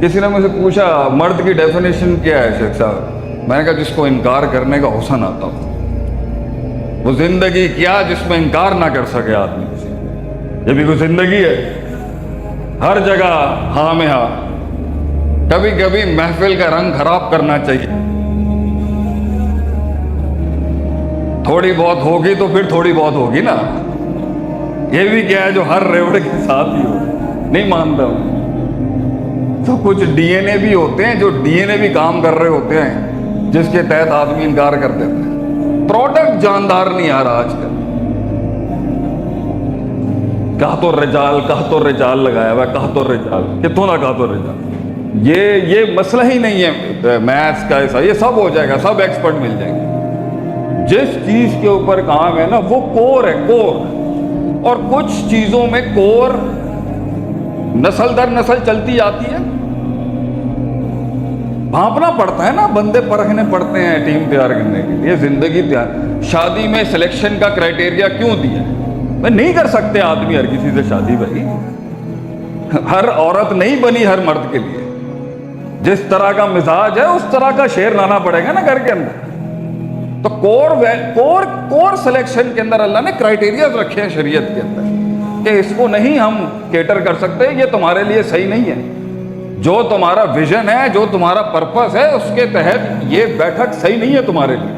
किसी ने मुझसे पूछा मर्द की डेफिनेशन क्या है शेख साहब, मैंने कहा जिसको इनकार करने का हुसन आता हो। वो जिंदगी क्या जिसमें इनकार ना कर सके आदमी, ये भी कोई जिंदगी है? हर जगह हाँ में हाँ। कभी कभी महफिल का रंग खराब करना चाहिए। थोड़ी बहुत होगी तो फिर थोड़ी बहुत होगी ना। ये भी क्या है जो हर रेवड़ के साथ ही हो, नहीं मानता हूं। तो कुछ डीएनए भी होते हैं जो डीएनए भी काम कर रहे होते हैं, जिसके तहत आदमी इनकार कर देते हैं। प्रोडक्ट जानदार नहीं आ रहा आजकल। कहा तो रिजाल लगाया हुआ, कहा तो रिजाल कितों ना, कहा तो रिजाल। ये मसला ही नहीं है मैथ्स का, ऐसा ये सब हो जाएगा, सब एक्सपर्ट मिल जाएंगे। जिस चीज के ऊपर काम है ना वो कोर है, कोर। और कुछ चीजों में कोर नस्ल दर नस्ल चलती जाती है। भांपना पड़ता है ना, बंदे परखने पड़ते हैं टीम तैयार करने के लिए, जिंदगी तैयार। शादी में सिलेक्शन का क्राइटेरिया क्यों दिया? मैं नहीं कर सकते आदमी हर किसी से शादी भाई। हर औरत नहीं बनी हर मर्द के लिए। जिस तरह का मिजाज है उस तरह का शेर लाना पड़ेगा ना घर के अंदर। तो कोर सिलेक्शन के अंदर अल्लाह ने क्राइटेरिया रखे हैं शरीयत के अंदर कि इसको नहीं हम केटर कर सकते, ये तुम्हारे लिए सही नहीं है। जो तुम्हारा विजन है, जो तुम्हारा पर्पस है, उसके तहत ये बैठक सही नहीं है तुम्हारे लिए,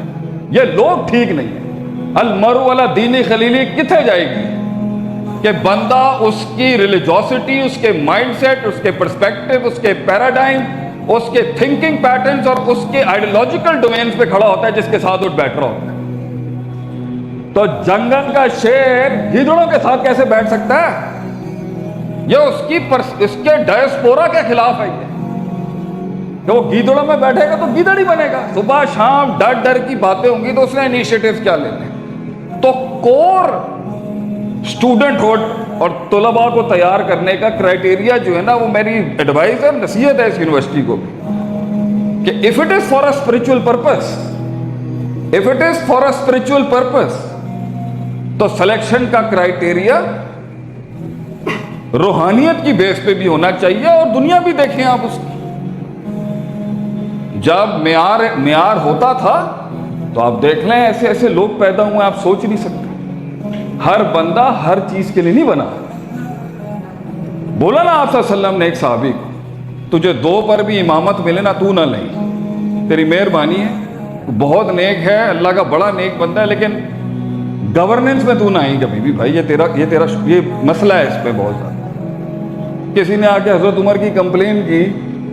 ये लोग ठीक नहीं है। अलमरु अला दीनी खलीली किथे जाएगी कि बंदा उसकी रिलीजियोसिटी, उसके माइंडसेट, उसके पर्सपेक्टिव, उसके पैराडाइम, उसके थिंकिंग पैटर्न्स और उसके आइडियोलॉजिकल डोमेन्स पे खड़ा होता है जिसके साथ उठ बैठ रहा होता है। तो जंगल का शेर गीदड़ों के साथ कैसे बैठ सकता है? ये उसके डायस्पोरा के खिलाफ है। ये कि वो गीदड़ों में बैठेगा तो गीदड़ ही बनेगा। सुबह शाम डर की बातें होंगी तो उसने इनिशिएटिव क्या लेने। तो कोर स्टूडेंटहुड और तलबा को तैयार करने का क्राइटेरिया जो है ना, वो मेरी एडवाइस है, नसीहत है इस यूनिवर्सिटी को कि if it is for a spiritual purpose, तो सिलेक्शन का क्राइटेरिया रूहानियत की बेस पे भी होना चाहिए और दुनिया भी देखें आप उसकी। जब मेयार होता था तो आप देख लें ऐसे ऐसे लोग पैदा हुए, आप सोच नहीं सकते। हर बंदा हर चीज के लिए नहीं बना। बोला ना आप सल्लल्लाहु अलैहि वसल्लम ने एक सहाबी को, तुझे दो पर भी इमामत मिले ना तू ना नहीं, तेरी मेहरबानी है, बहुत नेक है, अल्लाह का बड़ा नेक बंदा है, लेकिन गवर्नेंस में तू ना आई कभी भी भाई। ये मसला है इस पे बहुत ज्यादा। किसी ने आके हजरत उमर की कंप्लेन की,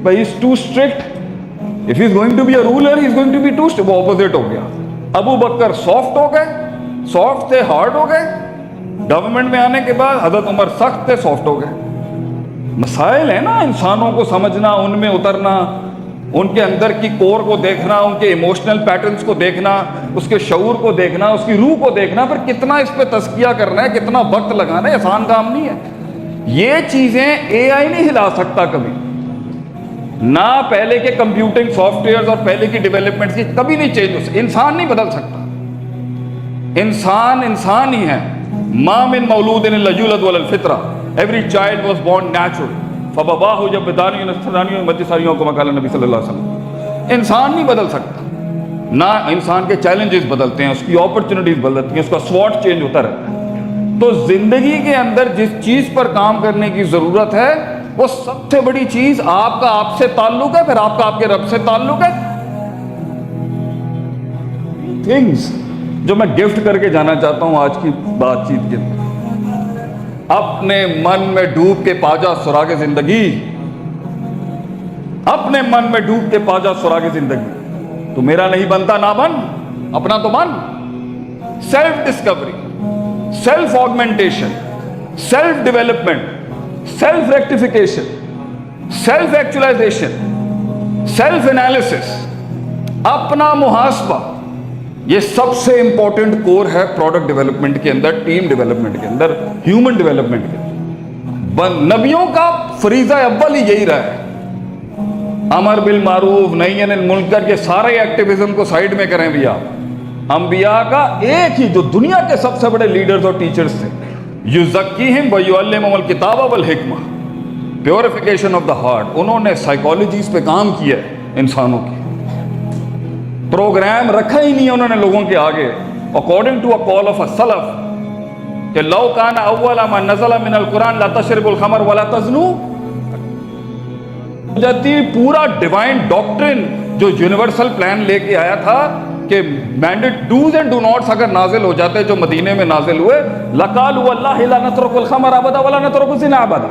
भाई is too strict, if he is going to be a ruler he is going to be too strict. वो ऑपोजिट हो गया। अबू बकर सॉफ्ट हो गए, सॉफ्ट थे हार्ड हो गए। गवर्नमेंट में आने के बाद हजरत उमर सख्त थे सॉफ्ट हो गए। मसाइल है ना, इंसानों को समझना, उनमें उतरना, उनके अंदर की कोर को देखना, उनके इमोशनल पैटर्न्स को देखना, उसके शऊर को देखना, उसकी रूह को देखना, फिर कितना इस पे तस्किया करना है, कितना वक्त लगाना है, आसान काम नहीं है। ये चीजें एआई नहीं हिला सकता कभी ना। पहले के कंप्यूटिंग सॉफ्टवेयर और पहले की डेवलपमेंट की कभी नहीं चेंज हो सकती। इंसान नहीं बदल सकता। इंसान ही है। मा मिन मौलूदिन इल्ला युलद वलल फित्रा, every child was born natural फबवाहु जब बिदानी नस्तरानी मज्लिसारियों को मकाल नबी सल्लल्लाहु अलैहि वसल्लम। इंसान नहीं बदल सकता ना। इंसान के चैलेंजेस बदलते हैं, उसकी अपॉर्चुनिटीज बदलती हैं, उसका स्वॉट चेंज होता रहता है। तो जिंदगी के अंदर जिस चीज पर काम करने की जरूरत है वो सबसे बड़ी चीज आपका आपसे ताल्लुक है, फिर आपका आपके रब से ताल्लुक है। थिंग्स जो मैं गिफ्ट करके जाना चाहता हूं आज की बातचीत के अंदर, अपने मन में डूब के पाजा सुरागे जिंदगी, अपने मन में डूब के पाजा सुरागे जिंदगी। तो मेरा नहीं बनता ना बन, अपना तो बन। Self discovery, self augmentation, self development, self rectification, self actualization, self analysis, अपना मुहासबा, ये सबसे इंपॉर्टेंट कोर है प्रोडक्ट डेवलपमेंट के अंदर, टीम डेवलपमेंट के अंदर, ह्यूमन डेवलपमेंट के अंदर। नबियों का फरीजा अव्वल ही यही रहा है, अमर बिल मारूफ नही अनिल मुनकर के सारे एक्टिविज्म को साइड में करें भैया। अंबिया का एक ही जो दुनिया के सबसे बड़े लीडर्स और टीचर्स थे, युज़क्कीहिम व युअल्लिमुहुमुल किताब वल हिकमा, प्योरिफिकेशन ऑफ द हार्ट, उन्होंने साइकोलॉजीज पे काम किया है इंसानों की, प्रोग्राम रखा ही नहीं उन्होंने लोगों के आगे, according to a call of a सलफ कि लौ कान अव्वल मा नज़ला मिनल कुरान ला तशरबुल खमर वला तज़नू, जाती पूरा डिवाइन डॉक्ट्रिन जो यूनिवर्सल प्लान लेके आया था कि mandate dos and do nots अगर नाजिल हो जाते जो मदीने में नाजिल हुए, लकालू अल्लाह ला नतरुकुल खमर अबदा वला नतरुकु ज़िना अबदा,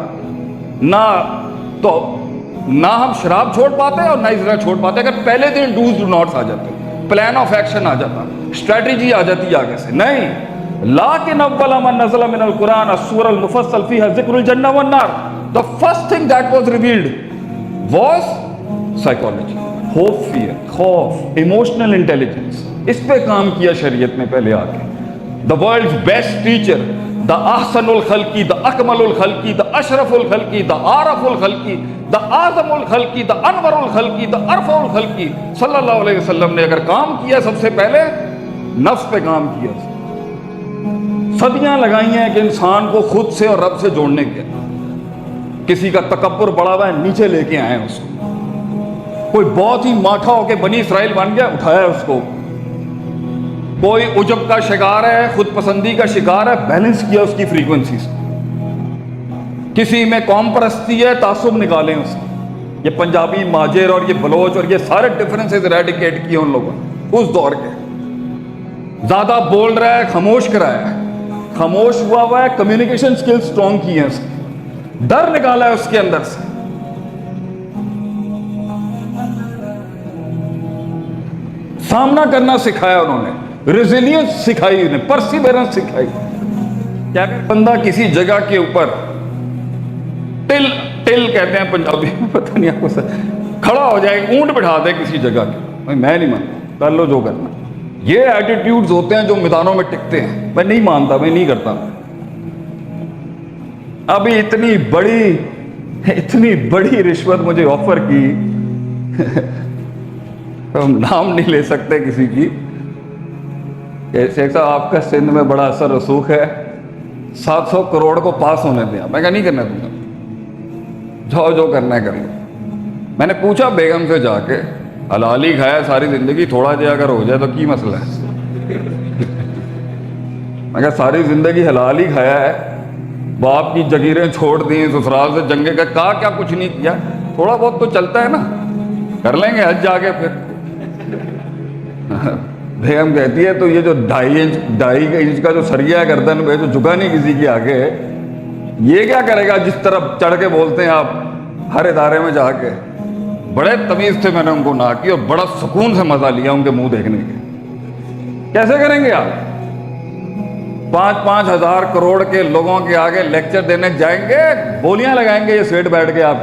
ना हम शराब छोड़ पाते और ना इज़्रा छोड़ पाते अगर पहले दिन डूज डू नॉट्स आ जाते, प्लान ऑफ एक्शन आ जाता, स्ट्रेटजी आ जाती आगे से। नहीं, लाकिन अव्वल मा नज़ला मिनल कुरान अस्सूरल मुफस्सल फीहा ज़िक्रुल जन्नह वन नार, the first thing that was revealed was psychology, hope, fear, खौफ, emotional intelligence, इस पे काम किया शरीयत ने पहले आके। The world's best teacher, the ahsanul khalqi, the akmalul khalqi, the ashraful khalqi, the araful khalqi, the azamul khalqi, the anwarul khalqi, the arfaul khalqi, सल्लल्लाहु अलैहि वसल्लम ने अगर काम किया सबसे पहले नफ्स पे काम किया, सदियां लगाई हैं कि इंसान को खुद से और रब से जोड़ने के। किसी का तकब्बुर बढ़ा हुआ है, नीचे लेके आए उसको, कोई बहुत ही माठा होके बनी इसराइल बन गया, उठाया उसको, कोई उजब का शिकार है, खुद पसंदी का शिकार है, बैलेंस किया उसकी फ्रीक्वेंसीज, किसी में कौम परस्ती है, तासुब निकाले उसके, ये पंजाबी माजिर और ये बलोच और ये सारे डिफरेंसेस रेडिकेट किए उन लोगों ने उस दौर के। ज्यादा बोल रहा है खामोश कराया है, खामोश हुआ है, कम्युनिकेशन स्किल्स स्ट्रॉन्ग की है उसकी, डर निकाला है उसके अंदर से, सामना करना सिखाया उन्होंने, रेजिलियंस सिखाई उन्हें, परसिवेरेंस सिखाई। क्या बंदा किसी जगह के ऊपर टिल कहते हैं पंजाबी में, पता नहीं आपको खड़ा हो जाए, ऊंट बिठा दे किसी जगह के, भाई मैं नहीं मानता, कर लो जो करना। ये एटीट्यूड्स होते हैं जो मैदानों में टिकते हैं, मैं नहीं मानता, मैं नहीं करता। अभी इतनी बड़ी रिश्वत मुझे ऑफर की हम नाम नहीं ले सकते किसी की, शेख साहब आपका सिंध में बड़ा असर रसूख है, 700 करोड़ को पास होने दिया। मैं कहा नहीं करना दूंगा, जाओ जो करना है कर लो। मैंने पूछा बेगम से जाके, हलाली खाया सारी जिंदगी, थोड़ा जिया अगर हो जाए तो की मसला है। मैं कहा सारी जिंदगी हलाल ही खाया है, बाप की जगीरें छोड़ दी, ससुराल से जंगे का क्या कुछ नहीं किया, थोड़ा बहुत तो चलता है ना, कर लेंगे हज जाके फिर। बेगम कहती है तो ये जो 2.5 इंच का जो सरिया है गर्दन पे, जो झुका नहीं किसी के आगे, ये क्या करेगा जिस तरफ चढ़ के बोलते हैं आप हर इदारे में जाके। बड़े तमीज से मैंने उनको ना की और बड़ा सुकून से मजा लिया उनके मुंह देखने के। कैसे करेंगे आप? 5-5 हजार करोड़ के लोगों के आगे लेक्चर देने जाएंगे, बोलियां लगाएंगे ये सेठ बैठ के, आप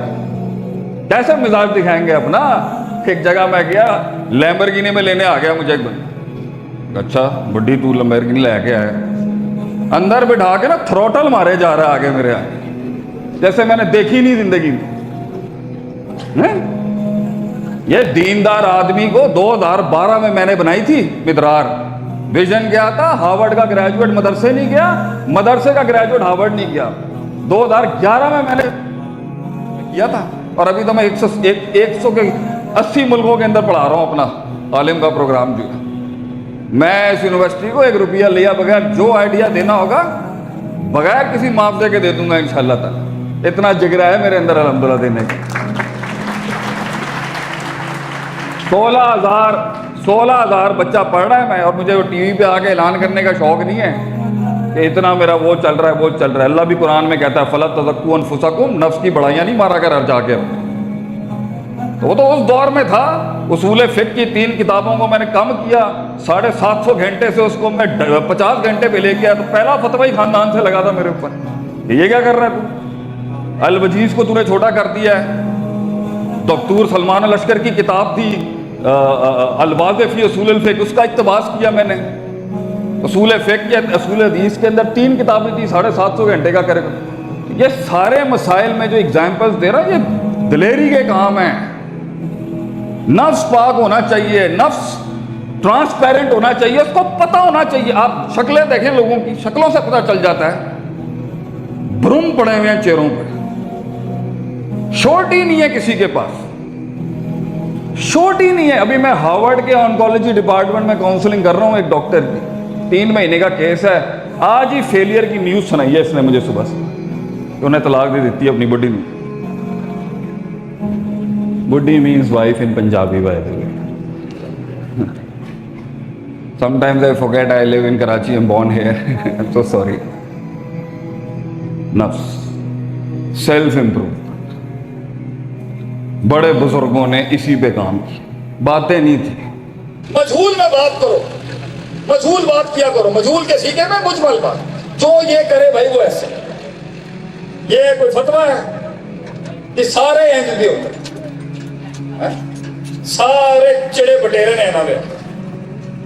कैसे मिजाज दिखाएंगे अपना? एक जगह मैं गया, लैम्बोर्गिनी में लेने आ गया मुझे एक बंदा, अच्छा बड्डी तू लैम्बोर्गिनी लेके आया, अंदर बिठा के ना थ्रोटल मारे जा रहा है आगे मेरे आगे, जैसे मैंने देखी नहीं जिंदगी में। ये दीनदार आदमी को 2012 में मैंने बनाई थी मिदरार, विजन क्या था, हार्वर्ड का ग्रेजुएट मदरसे नहीं गया, मदरसे का ग्रेजुएट हार्वर्ड नहीं गया, 2011 में मैंने किया था, और अभी तो मैं 100 के 80 मुल्कों के अंदर पढ़ा रहा हूँ अपना आलिम का प्रोग्राम जो है। मैं इस यूनिवर्सिटी को 1 रुपया लिया बगैर, जो आइडिया देना होगा बगैर किसी मुआवजे के दे दूंगा इंशाल्लाह ताला। इतना जिगरा है मेरे अंदर अल्हम्दुलिल्लाह देने का। 16,000 बच्चा पढ़ रहा है मैं, और मुझे वो टीवी पे आके ऐलान करने का शौक नहीं है कि इतना मेरा वो चल रहा है वो चल रहा है। अल्लाह भी कुरान में कहता है फला तज़क्कू अनफुसकुम, नफ्स की बढ़ाइयाँ नहीं मारा कर हर जाके। तो वो तो उस दौर में था। उसूल फ़िक़्ह की 3 किताबों को मैंने कम किया, 750 घंटे से उसको मैं 50 घंटे पे लेके आया, तो पहला फतवा ही खानदान से लगा था मेरे ऊपर, ये क्या कर रहा है तू, अल वजीज़ को तूने छोटा कर दिया है। डॉक्टर सलमान लश्कर की किताब थी अल-वाज़िह फ़ी उसूल फ़िक़्ह, उसका इक़्तिबास किया मैंने। उसूल फ़िक़्ह के उसूल हदीस के अंदर 3 किताबें थी, 750 घंटे का करेगा। ये सारे मसाइल में जो एग्जाम्पल्स दे रहा है, ये दिलेरी के काम है। नफ्स पाक होना चाहिए, नफ्स ट्रांसपेरेंट होना चाहिए, उसको पता होना चाहिए। आप शक्लें देखें लोगों की, शक्लों से पता चल जाता है, भ्रूम पड़े हुए हैं चेहरों पे, शॉर्ट ही नहीं है किसी के पास, शॉर्ट ही नहीं है। अभी मैं हार्वर्ड के ऑन्कोलॉजी डिपार्टमेंट में काउंसलिंग कर रहा हूँ एक डॉक्टर की, 3 महीने का केस है। आज ही फेलियर की न्यूज़ सुनाई है इसने मुझे सुबह से कि उन्हें तलाक दे देती है अपनी बुड्ढी ने। बुड्ढी means wife in Punjabi by the way. Sometimes I forget I live in Karachi, I'm born here. I'm so sorry. नफ्स, सेल्फ इम्प्रूव, बड़े बुजुर्गों ने इसी पे काम की, बातें नहीं थी। मजहूल में बात करो, मजहूल बात किया करो, मजहूल के सीखे में मुजमल बात। जो ये करे भाई वो ऐसे, ये कोई फतवा है कि सारे इंज भी होते हैं, सारे चिड़े बटेरे ने ना वे,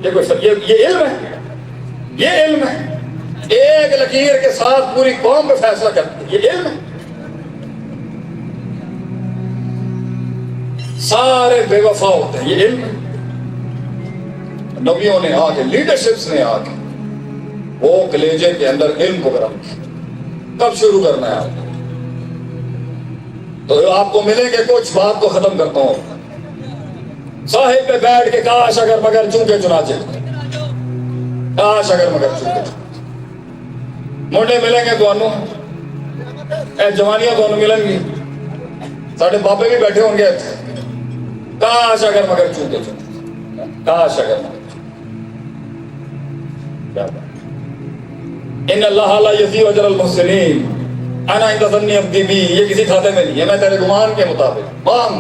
ये कोई ये इल्म है, ये इल्म है। एक लकीर के साथ पूरी कौम पे फैसला करती है, ये इल्म है। सारे बेवफा होते हैं, ये इल्म है। नबियों ने आके, लीडरशिप्स ने आके वो कलेजे के अंदर इल्म को गरम किया। कब शुरू करना है आपको? तो आपको मिलेंगे, कुछ बात को खत्म करता हूं। साहिब पे बैठ के काश अगर मगर चूके चुनाचे, काश अगर मगर चूके मुंडे मिलेंगे ਤੁਹਾਨੂੰ, ਇਹ जवानियां ਤੁਹਾਨੂੰ मिलेंगी, साढ़े बाबे भी बैठे होंगे ਇੱਥੇ। काश अगर मगर चूके चुनाचे, काश अगर मगर इन अल्लाह ला यज़ीउ अजरल मुहसिनीन अना इंद ज़न्नी अब्दी बी। ये किसी खाते में नहीं है, मैं तेरे गुमान के मुताबिक। मांग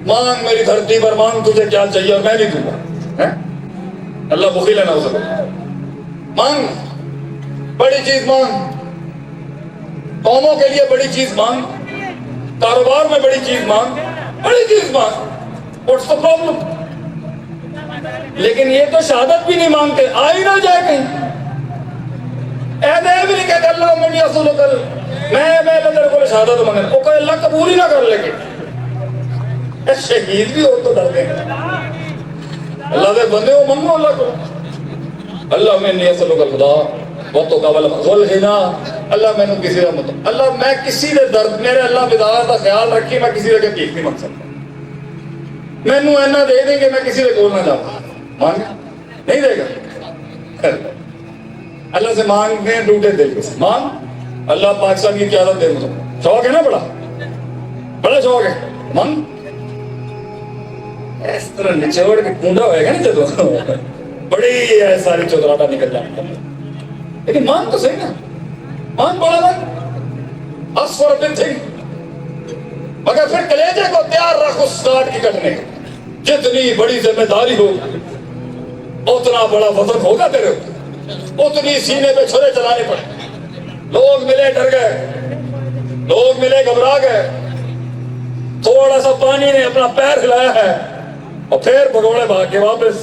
मांग मेरी धरती पर, मांग तुझे क्या चाहिए और मैं भी दूंगा। अल्लाह बुखील है ना उसे। मांग, बड़ी चीज मांग, कौमों के लिए बड़ी चीज मांग, कारोबार में बड़ी चीज मांग, बड़ी चीज मांग। What's the problem? लेकिन ये तो शहादत भी नहीं मांगते, आ ही ना जाए कहीं। ऐसे भी नहीं कहते अल्लाह मनी असुल कल मैं तेरे को शहादत मांगे, वो कोई अल्लाह कबूल ही ना कर लेके। शहीद भी हो तो डरते हैं। अल्लाह के बंदे हो, मंगो अल्लाह को। अल्लाह में नहीं असल खुदा वो तो काबल गुल है ना। अल्लाह मैंने किसी का मत, अल्लाह मैं किसी के दर्द, मेरे अल्लाह बिदार का ख्याल रखी, मैं किसी के भीख नहीं मंग सकता। मैनू इन्ना दे देंगे मैं किसी के कोल ना जाऊँ, मांग नहीं देगा। अल्लाह से मांगने टूटे दिल के मांग। अल्लाह पाकिस्तान की क़यादत दे मुझे, शौक है ना, बड़ा बड़ा शौक है। मांग इस तरह निचोड़ के कूंडा होएगा ना जब बड़ी सारी चौधराटा निकल जाएंगे। लेकिन मांग तो सही ना, मांग बड़ा मांग असफर बिन थी, मगर फिर कलेजे को तैयार रख उस काट की कटने। जितनी बड़ी जिम्मेदारी हो उतना बड़ा वजन होगा तेरे, उतनी सीने पे छुरे चलाने पड़े। लोग मिले डर गए, लोग मिले घबरा गए, थोड़ा सा पानी ने अपना पैर हिलाया है और फिर भगोड़े भाग के वापस।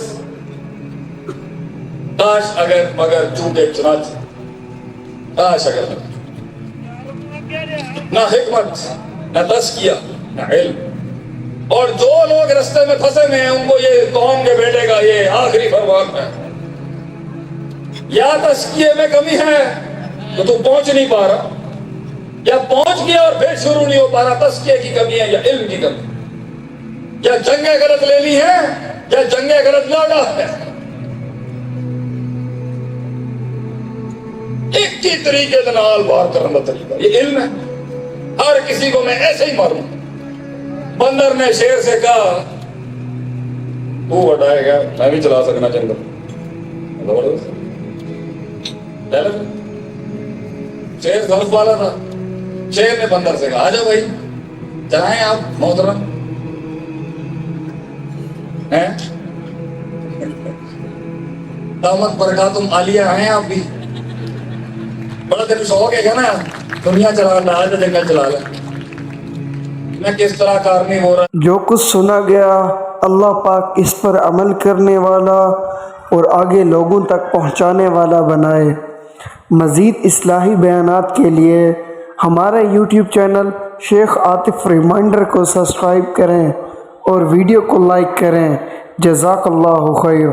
काश अगर मगर चूके चुनाचे, काश अगर मगर। ना हिकमत, ना तज़किया, ना इल्म। और जो लोग रास्ते में फंसे हुए हैं उनको ये कौम के बेटे का ये आखिरी फरमान है, या तज़किये में कमी है तो तू पहुंच नहीं पा रहा, या पहुंच गया और फिर शुरू नहीं हो पा रहा। तज़किये की कमी है या इल्म की कमी, या जंगे गलत ले ली है या जंगे गलत लड़ा है। एक ही तरीके से नाल बार करने का तरीका ये इल्म है। हर किसी को मैं ऐसे ही मारूं। बंदर ने शेर से कहा तू हटाएगा, मैं भी चला सकना जंगल। शेर गल्फ वाला था, शेर ने बंदर से कहा आजा भाई चलाएं आप मोहतरम हैं, दामद बरकातुम आलिया हैं आप भी। बड़ा तेरे शौक है ना दुनिया चलाना, आज जंगल चला ले। मैं किस तरह कारनी हो रहा। जो कुछ सुना गया अल्लाह पाक इस पर अमल करने वाला और आगे लोगों तक पहुंचाने वाला बनाए। मज़ीद इस्लाही बयानात के लिए हमारे YouTube channel Sheikh Atif reminder को सब्सक्राइब करें और वीडियो को लाइक करें। जज़ाकल्लाहु खैर।